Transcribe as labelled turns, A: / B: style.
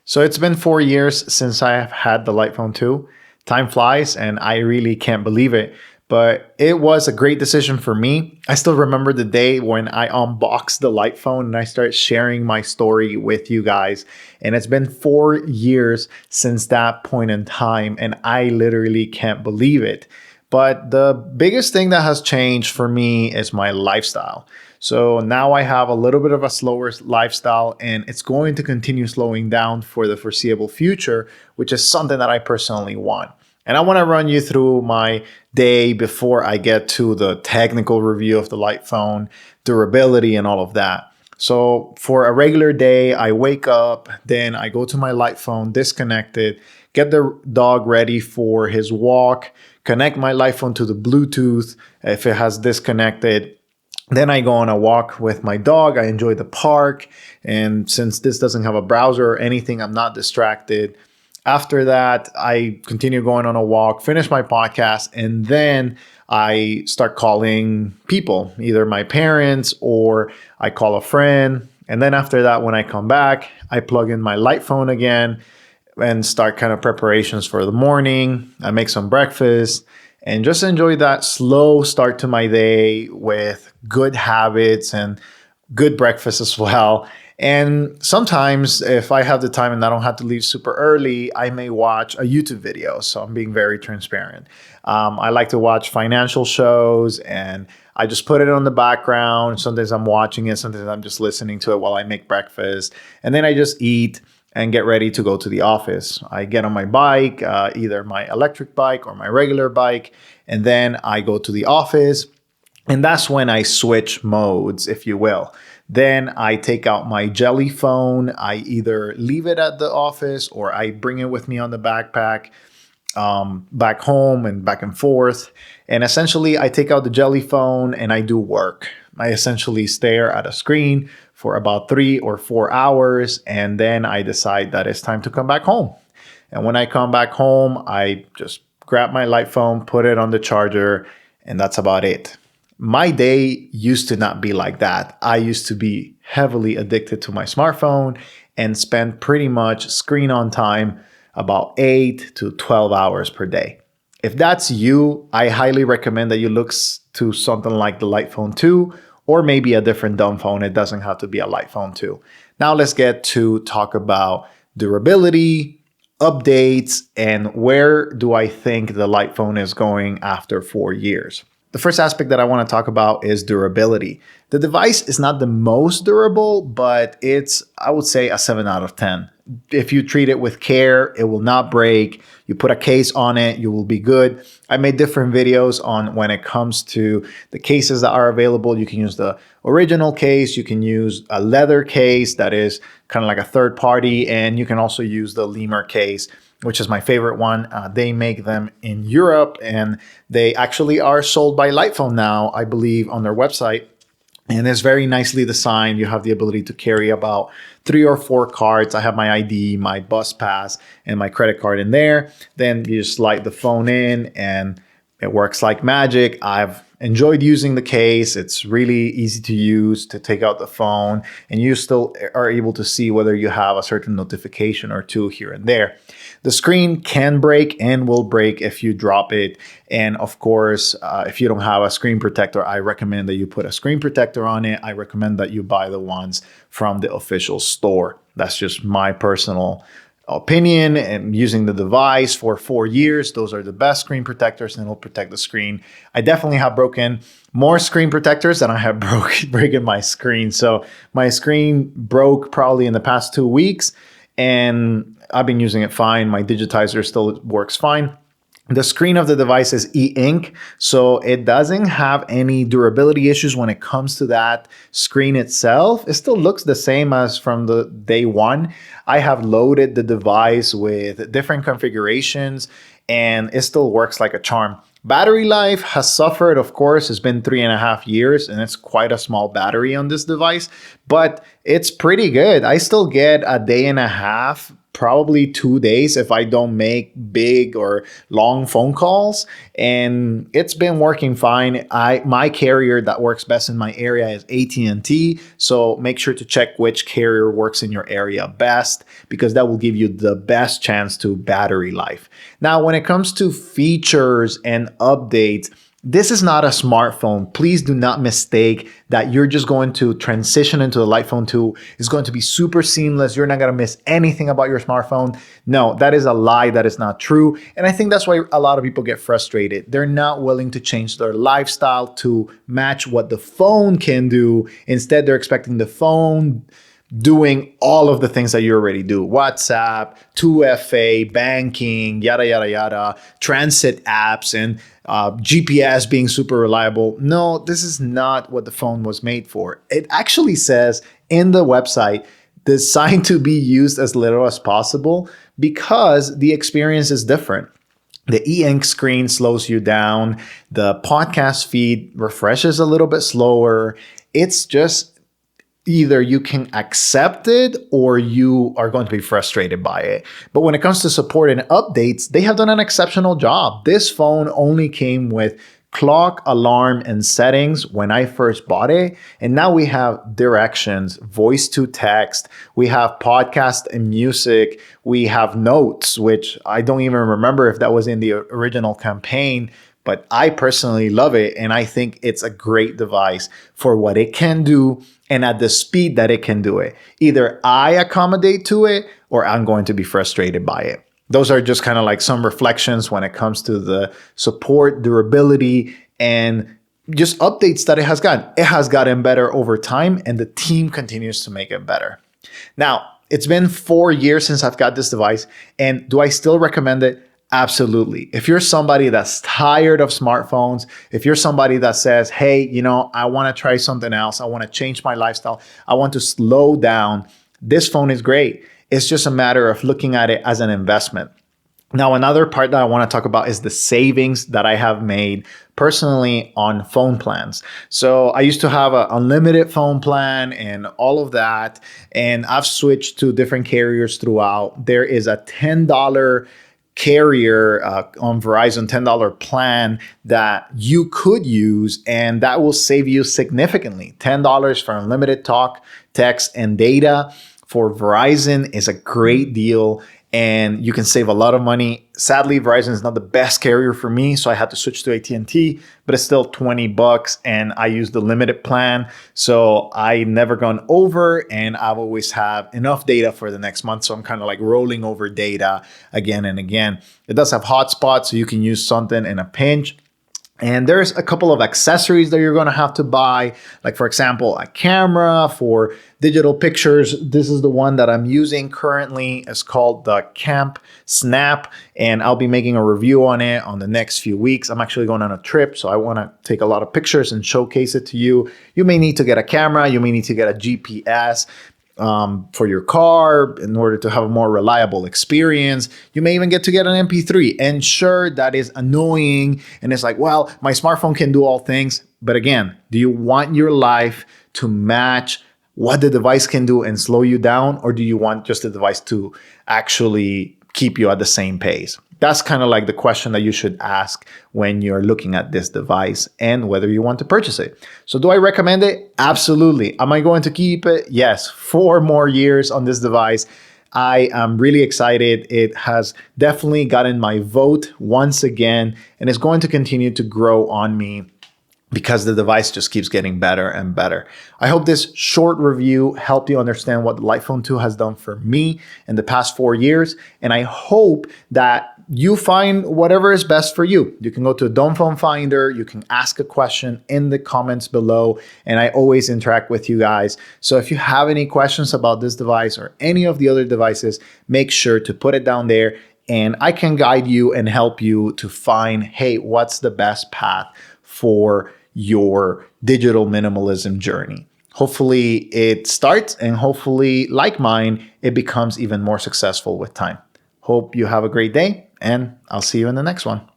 A: So it's been 4 years since I have had the Light Phone 2. Time flies and I really can't believe it. But it was a great decision for me. I still remember the day when I unboxed the Light Phone and I started sharing my story with you guys. And it's been 4 years since that point in time, and I literally can't believe it. But the biggest thing that has changed for me is my lifestyle. So now I have a little bit of a slower lifestyle, and it's going to continue slowing down for the foreseeable future, which is something that I personally want. And I want to run you through my day before I get to the technical review of the Light Phone, durability, and all of that. So for a regular day, I wake up, then I go to my Light Phone, disconnect it, get the dog ready for his walk, connect my Light Phone to the Bluetooth if it has disconnected. Then I go on a walk with my dog. I enjoy the park. And since this doesn't have a browser or anything, I'm not distracted. After that, I continue going on a walk, finish my podcast, and then I start calling people, either my parents or I call a friend. And then after that, when I come back, I plug in my Light Phone again and start kind of preparations for the morning. I make some breakfast and just enjoy that slow start to my day with good habits and good breakfast as well. And sometimes if I have the time and I don't have to leave super early, I may watch a YouTube video. So I'm being very transparent. I like to watch financial shows and I just put it on the background. Sometimes I'm watching it. Sometimes I'm just listening to it while I make breakfast. And then I just eat and get ready to go to the office. I get on my bike, either my electric bike or my regular bike, and then I go to the office. And that's when I switch modes, if you will. Then I take out my jelly phone. I either leave it at the office or I bring it with me on the backpack back home and back and forth. And essentially, I take out the jelly phone and I do work. I essentially stare at a screen for about 3 or 4 hours, and then I decide that it's time to come back home. And when I come back home, I just grab my Light Phone, put it on the charger, and that's about it. My day used to not be like that. I used to be heavily addicted to my smartphone and spend pretty much screen on time about 8 to 12 hours per day. If that's you, I highly recommend that you look to something like the Light Phone 2 or maybe a different dumb phone. It doesn't have to be a Light Phone 2. Now let's get to talk about durability, updates, and where do I think the Light Phone is going after 4 years. The first aspect that I want to talk about is durability. The device is not the most durable, but it's, I would say, a 7 out of 10. If you treat it with care, it will not break. You put a case on it, you will be good. I made different videos on when it comes to the cases that are available. You can use the original case. You can use a leather case that is kind of like a third party. And you can also use the lemur case, which is my favorite one. They make them in Europe and they actually are sold by Light Phone now, I believe, on their website. And it's very nicely designed. You have the ability to carry about 3 or 4 cards. I have my ID, my bus pass, and my credit card in there. Then you just slide the phone in and it works like magic. I've enjoyed using the case. It's really easy to use to take out the phone, and you still are able to see whether you have a certain notification or two here and there. The screen can break and will break if you drop it. And of course, if you don't have a screen protector, I recommend that you put a screen protector on it. I recommend that you buy the ones from the official store. That's just my personal opinion, and using the device for 4 years, those are the best screen protectors and it'll protect the screen. I definitely have broken more screen protectors than I have broken my screen. So my screen broke probably in the past 2 weeks and I've been using it fine. My digitizer still works fine. The screen of the device is e-ink, so it doesn't have any durability issues when it comes to that screen itself. It still looks the same as from the day one. I have loaded the device with different configurations and it still works like a charm. Battery life has suffered, of course. It's been 3.5 years and it's quite a small battery on this device, but It's pretty good. I still get a day and a half, probably 2 days if I don't make big or long phone calls. And it's been working fine. My carrier that works best in my area is AT&T. So make sure to check which carrier works in your area best, because that will give you the best chance to battery life. Now, when it comes to features and updates, this is not a smartphone. Please do not mistake that you're just going to transition into the Light Phone 2. It's going to be super seamless. You're not going to miss anything about your smartphone. No, that is a lie. That is not true. And I think that's why a lot of people get frustrated. They're not willing to change their lifestyle to match what the phone can do. Instead, they're expecting the phone doing all of the things that you already do. WhatsApp, 2FA, banking, yada, yada, yada, transit apps, and GPS being super reliable. No, this is not what the phone was made for. It actually says in the website, designed to be used as little as possible, because the experience is different. The e-ink screen slows you down. The podcast feed refreshes a little bit slower. It's just either you can accept it or you are going to be frustrated by it. But when it comes to support and updates, they have done an exceptional job. This phone only came with clock, alarm, and settings when I first bought it. And now we have directions, voice to text, we have podcast and music, we have notes, which I don't even remember if that was in the original campaign. But I personally love it, and I think it's a great device for what it can do and at the speed that it can do it. Either I accommodate to it or I'm going to be frustrated by it. Those are just kind of like some reflections when it comes to the support, durability, and just updates that it has gotten. It has gotten better over time, and the team continues to make it better. Now, it's been 4 years since I've got this device, and do I still recommend it? Absolutely. If you're somebody that's tired of smartphones, if you're somebody that says, hey, I want to try something else, I want to change my lifestyle, I want to slow down, this phone is great. It's just a matter of looking at it as an investment. Now, another part that I want to talk about is the savings that I have made personally on phone plans. So I used to have an unlimited phone plan and all of that, and I've switched to different carriers throughout. There is a $10 carrier on Verizon, $10 plan that you could use, and that will save you significantly. $10 for unlimited talk, text, and data for Verizon is a great deal, and you can save a lot of money. Sadly, Verizon is not the best carrier for me, so I had to switch to AT&T, but it's still $20, and I use the limited plan, so I never gone over, and I've always have enough data for the next month, so I'm kind of like rolling over data again and again. It does have hotspots, so you can use something in a pinch. And there's a couple of accessories that you're going to have to buy, like, for example, a camera for digital pictures. This is the one that I'm using currently. It's called the Camp Snap, and I'll be making a review on it on the next few weeks. I'm actually going on a trip, so I want to take a lot of pictures and showcase it to you. You may need to get a camera. You may need to get a GPS for your car in order to have a more reliable experience. You may even get to get an MP3. And sure, that is annoying. And it's like, well, my smartphone can do all things. But again, do you want your life to match what the device can do and slow you down? Or do you want just the device to actually keep you at the same pace? That's kind of like the question that you should ask when you're looking at this device and whether you want to purchase it. So do I recommend it? Absolutely. Am I going to keep it? Yes. 4 more years on this device. I am really excited. It has definitely gotten my vote once again, and it's going to continue to grow on me because the device just keeps getting better and better. I hope this short review helped you understand what the Light Phone 2 has done for me in the past 4 years. And I hope that you find whatever is best for you. You can go to Dumb Phone Finder. You can ask a question in the comments below. And I always interact with you guys. So if you have any questions about this device or any of the other devices, make sure to put it down there. And I can guide you and help you to find, hey, what's the best path for your digital minimalism journey. Hopefully it starts, and hopefully, like mine, it becomes even more successful with time. Hope you have a great day, and I'll see you in the next one.